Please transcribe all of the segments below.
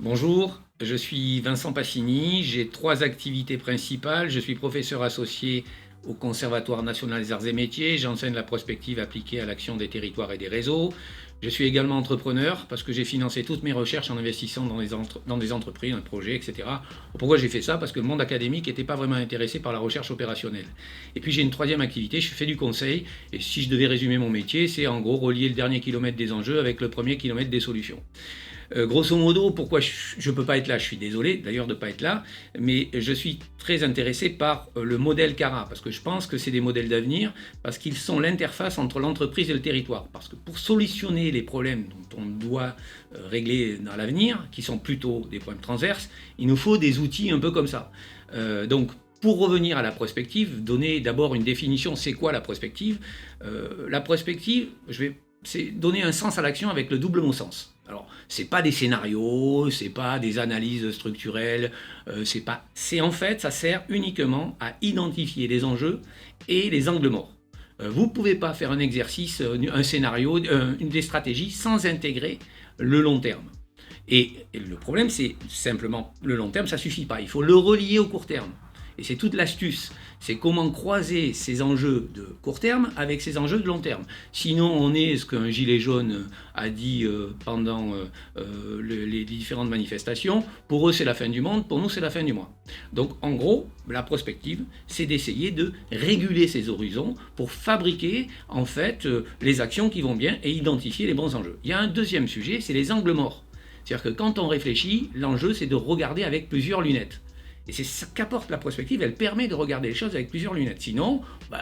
Bonjour, je suis Vincent Passini, j'ai 3 activités principales. Je suis professeur associé au Conservatoire national des arts et métiers, j'enseigne la prospective appliquée à l'action des territoires et des réseaux. Je suis également entrepreneur parce que j'ai financé toutes mes recherches en investissant dans des entreprises, un projet, etc. Pourquoi j'ai fait ça? Parce que le monde académique n'était pas vraiment intéressé par la recherche opérationnelle. Et puis j'ai une troisième activité, je fais du conseil, et si je devais résumer mon métier, c'est en gros relier le dernier kilomètre des enjeux avec le premier kilomètre des solutions. Grosso modo, pourquoi je ne peux pas être là? Je suis désolé d'ailleurs de ne pas être là, mais je suis très intéressé par le modèle CARA, parce que je pense que c'est des modèles d'avenir, parce qu'ils sont l'interface entre l'entreprise et le territoire. Parce que pour solutionner les problèmes dont on doit régler dans l'avenir, qui sont plutôt des problèmes transverses, il nous faut des outils un peu comme ça. Pour revenir à la prospective, donner d'abord une définition, c'est quoi la prospective? La prospective, c'est donner un sens à l'action avec le double mot sens. Alors, c'est pas des scénarios, c'est pas des analyses structurelles, c'est en fait, ça sert uniquement à identifier les enjeux et les angles morts. Vous ne pouvez pas faire un exercice, un scénario, des stratégies sans intégrer le long terme. Et le problème, c'est simplement le long terme, ça suffit pas. Il faut le relier au court terme. Et c'est toute l'astuce, c'est comment croiser ces enjeux de court terme avec ces enjeux de long terme. Sinon, on est ce qu'un gilet jaune a dit pendant les différentes manifestations. Pour eux, c'est la fin du monde, pour nous, c'est la fin du mois. Donc, en gros, la prospective, c'est d'essayer de réguler ces horizons pour fabriquer, en fait, les actions qui vont bien et identifier les bons enjeux. Il y a un deuxième sujet, c'est les angles morts. C'est-à-dire que quand on réfléchit, l'enjeu, c'est de regarder avec plusieurs lunettes. Et c'est ce qu'apporte la prospective, elle permet de regarder les choses avec plusieurs lunettes. Sinon,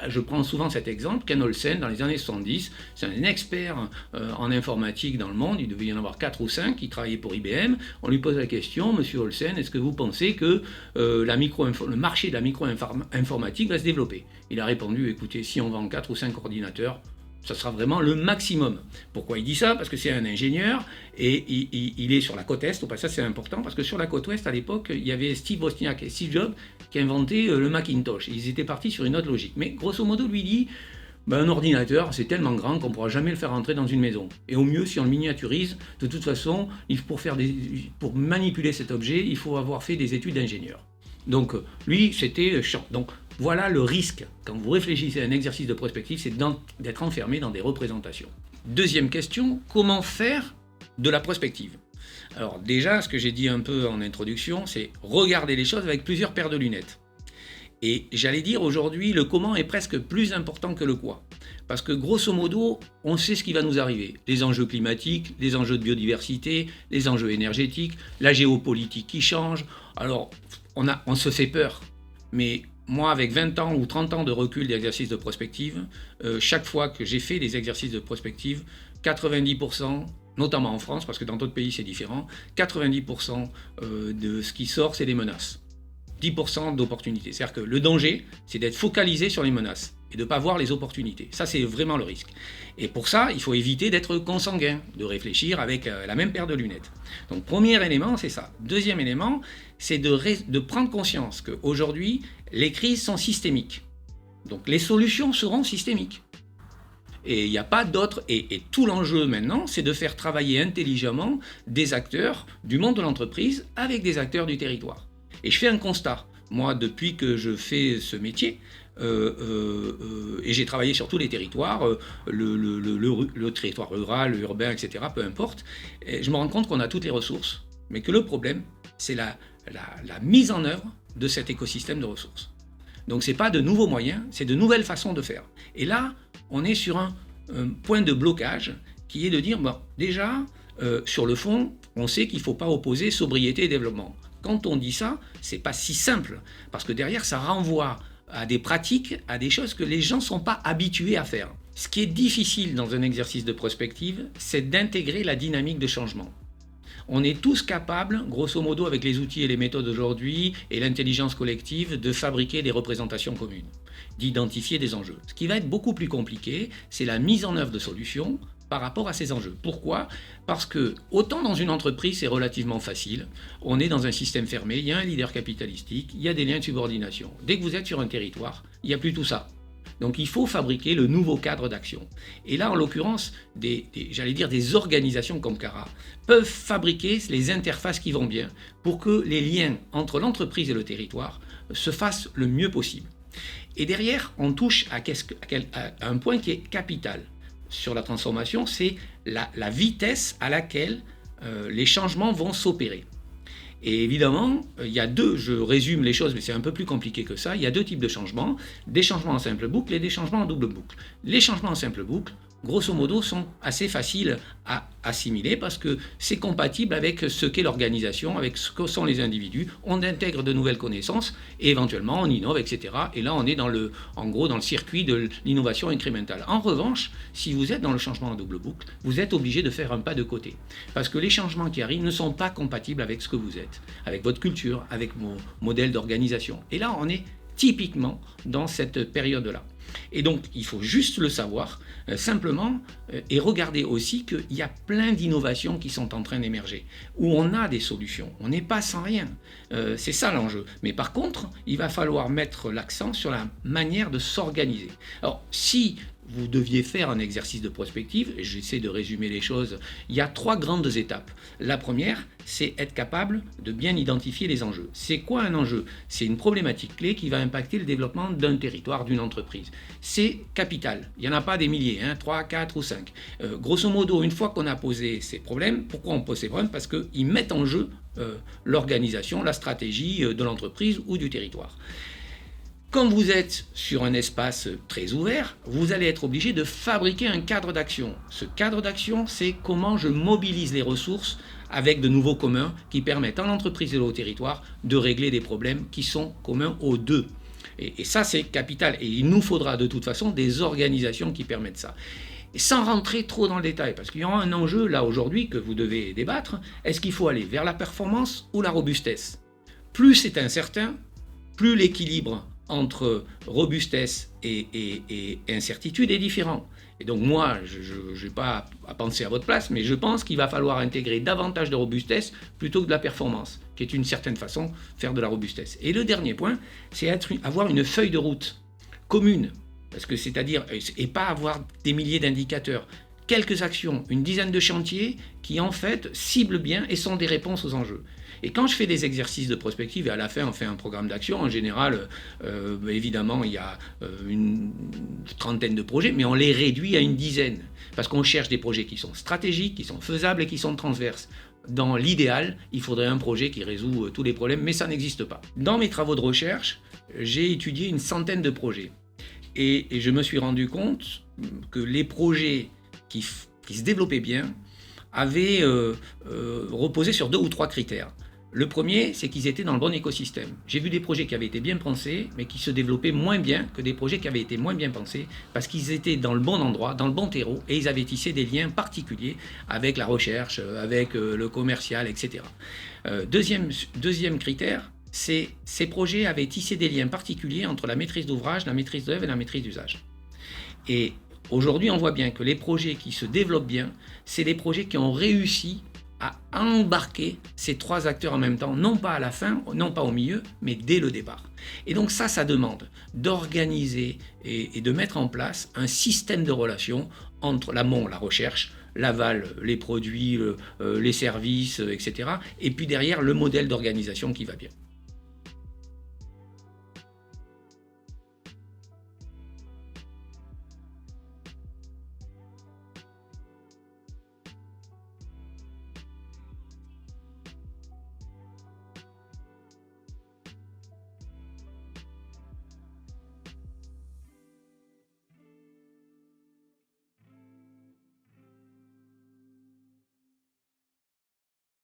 je prends souvent cet exemple, Ken Olsen, dans les années 70, c'est un expert en informatique dans le monde, il devait y en avoir 4 ou 5, qui travaillait pour IBM. On lui pose la question, Monsieur Olsen, est-ce que vous pensez que le marché de la micro-informatique va se développer? Il a répondu, écoutez, si on vend 4 ou 5 ordinateurs, ça sera vraiment le maximum. Pourquoi il dit ça? Parce que c'est un ingénieur et il est sur la côte Est. Au passage, c'est important parce que sur la côte Ouest, à l'époque, il y avait Steve Wozniak et Steve Jobs qui inventaient le Macintosh. Ils étaient partis sur une autre logique. Mais grosso modo, lui dit, un ordinateur, c'est tellement grand qu'on ne pourra jamais le faire entrer dans une maison. Et au mieux, si on le miniaturise, de toute façon, pour manipuler cet objet, il faut avoir fait des études d'ingénieur. Donc, lui, c'était chiant. Donc, voilà le risque, quand vous réfléchissez à un exercice de prospective, c'est d'être enfermé dans des représentations. Deuxième question, comment faire de la prospective? Alors déjà, ce que j'ai dit un peu en introduction, c'est regarder les choses avec plusieurs paires de lunettes. Et j'allais dire aujourd'hui, le comment est presque plus important que le quoi. Parce que grosso modo, on sait ce qui va nous arriver. Les enjeux climatiques, les enjeux de biodiversité, les enjeux énergétiques, la géopolitique qui change. Alors, on se fait peur, mais moi, avec 20 ans ou 30 ans de recul d'exercices de prospective, chaque fois que j'ai fait des exercices de prospective, 90%, notamment en France, parce que dans d'autres pays c'est différent, 90% de ce qui sort, c'est des menaces. 10% d'opportunités. C'est-à-dire que le danger, c'est d'être focalisé sur les menaces et de ne pas voir les opportunités. Ça, c'est vraiment le risque. Et pour ça, il faut éviter d'être consanguin, de réfléchir avec la même paire de lunettes. Donc, premier élément, c'est ça. Deuxième élément, c'est de prendre conscience qu'aujourd'hui, les crises sont systémiques. Donc, les solutions seront systémiques. Et il n'y a pas d'autre. Et tout l'enjeu maintenant, c'est de faire travailler intelligemment des acteurs du monde de l'entreprise avec des acteurs du territoire. Et je fais un constat. Moi, depuis que je fais ce métier, et j'ai travaillé sur tous les territoires, le territoire rural, urbain, etc., peu importe, et je me rends compte qu'on a toutes les ressources, mais que le problème, c'est la mise en œuvre de cet écosystème de ressources. Donc ce n'est pas de nouveaux moyens, c'est de nouvelles façons de faire. Et là, on est sur un point de blocage qui est de dire, déjà, sur le fond, on sait qu'il ne faut pas opposer sobriété et développement. Quand on dit ça, c'est pas si simple, parce que derrière, ça renvoie à des pratiques, à des choses que les gens ne sont pas habitués à faire. Ce qui est difficile dans un exercice de prospective, c'est d'intégrer la dynamique de changement. On est tous capables, grosso modo, avec les outils et les méthodes d'aujourd'hui et l'intelligence collective, de fabriquer des représentations communes, d'identifier des enjeux. Ce qui va être beaucoup plus compliqué, c'est la mise en œuvre de solutions par rapport à ces enjeux. Pourquoi? Parce que, autant dans une entreprise, c'est relativement facile, on est dans un système fermé, il y a un leader capitalistique, il y a des liens de subordination. Dès que vous êtes sur un territoire, il n'y a plus tout ça. Donc il faut fabriquer le nouveau cadre d'action. Et là, en l'occurrence, des organisations comme Cara peuvent fabriquer les interfaces qui vont bien pour que les liens entre l'entreprise et le territoire se fassent le mieux possible. Et derrière, on touche à un point qui est capital sur la transformation, c'est la vitesse à laquelle les changements vont s'opérer. Et évidemment, il y a je résume les choses, mais c'est un peu plus compliqué que ça, il y a deux types de changements, des changements en simple boucle et des changements en double boucle. Les changements en simple boucle, grosso modo, sont assez faciles à assimiler parce que c'est compatible avec ce qu'est l'organisation, avec ce que sont les individus. On intègre de nouvelles connaissances et éventuellement on innove, etc. Et là, on est dans le circuit de l'innovation incrémentale. En revanche, si vous êtes dans le changement en double boucle, vous êtes obligé de faire un pas de côté. Parce que les changements qui arrivent ne sont pas compatibles avec ce que vous êtes, avec votre culture, avec vos modèles d'organisation. Et là, on est typiquement dans cette période-là. Et donc, il faut juste le savoir, simplement, et regarder aussi qu'il y a plein d'innovations qui sont en train d'émerger, où on a des solutions, on n'est pas sans rien. C'est ça l'enjeu. Mais par contre, il va falloir mettre l'accent sur la manière de s'organiser. Alors, si vous deviez faire un exercice de prospective, et j'essaie de résumer les choses, il y a 3 grandes étapes. La première, c'est être capable de bien identifier les enjeux. C'est quoi un enjeu? C'est une problématique clé qui va impacter le développement d'un territoire, d'une entreprise. C'est capital. Il n'y en a pas des milliers, 3, 4 ou 5. Grosso modo, une fois qu'on a posé ces problèmes, pourquoi on pose ces problèmes? Parce qu'ils mettent en jeu l'organisation, la stratégie de l'entreprise ou du territoire. Quand vous êtes sur un espace très ouvert, vous allez être obligé de fabriquer un cadre d'action. Ce cadre d'action, c'est comment je mobilise les ressources avec de nouveaux communs qui permettent à l'entreprise et au territoire de régler des problèmes qui sont communs aux deux. Et ça, c'est capital. Et il nous faudra de toute façon des organisations qui permettent ça. Et sans rentrer trop dans le détail, parce qu'il y aura un enjeu là aujourd'hui que vous devez débattre, est-ce qu'il faut aller vers la performance ou la robustesse? Plus c'est incertain, plus l'équilibre entre robustesse et incertitude est différent. Et donc moi, je n'ai pas à penser à votre place, mais je pense qu'il va falloir intégrer davantage de robustesse plutôt que de la performance, qui est une certaine façon faire de la robustesse. Et le dernier point, c'est avoir une feuille de route commune, parce que c'est-à-dire, et pas avoir des milliers d'indicateurs, quelques actions, une dizaine de chantiers qui en fait ciblent bien et sont des réponses aux enjeux. Et quand je fais des exercices de prospective et à la fin on fait un programme d'action, en général, évidemment il y a une trentaine de projets, mais on les réduit à une dizaine, parce qu'on cherche des projets qui sont stratégiques, qui sont faisables et qui sont transverses. Dans l'idéal, il faudrait un projet qui résout tous les problèmes, mais ça n'existe pas. Dans mes travaux de recherche, j'ai étudié une centaine de projets. Et je me suis rendu compte que les projets qui se développaient bien avaient reposé sur 2 ou 3 critères. Le premier, c'est qu'ils étaient dans le bon écosystème. J'ai vu des projets qui avaient été bien pensés, mais qui se développaient moins bien que des projets qui avaient été moins bien pensés, parce qu'ils étaient dans le bon endroit, dans le bon terreau, et ils avaient tissé des liens particuliers avec la recherche, avec le commercial, etc. Deuxième critère, c'est ces projets avaient tissé des liens particuliers entre la maîtrise d'ouvrage, la maîtrise d'œuvre et la maîtrise d'usage. Et aujourd'hui, on voit bien que les projets qui se développent bien, c'est des projets qui ont réussi à embarquer ces 3 acteurs en même temps, non pas à la fin, non pas au milieu, mais dès le départ. Et donc ça demande d'organiser et de mettre en place un système de relations entre l'amont, la recherche, l'aval, les produits, les services, etc. Et puis derrière, le modèle d'organisation qui va bien.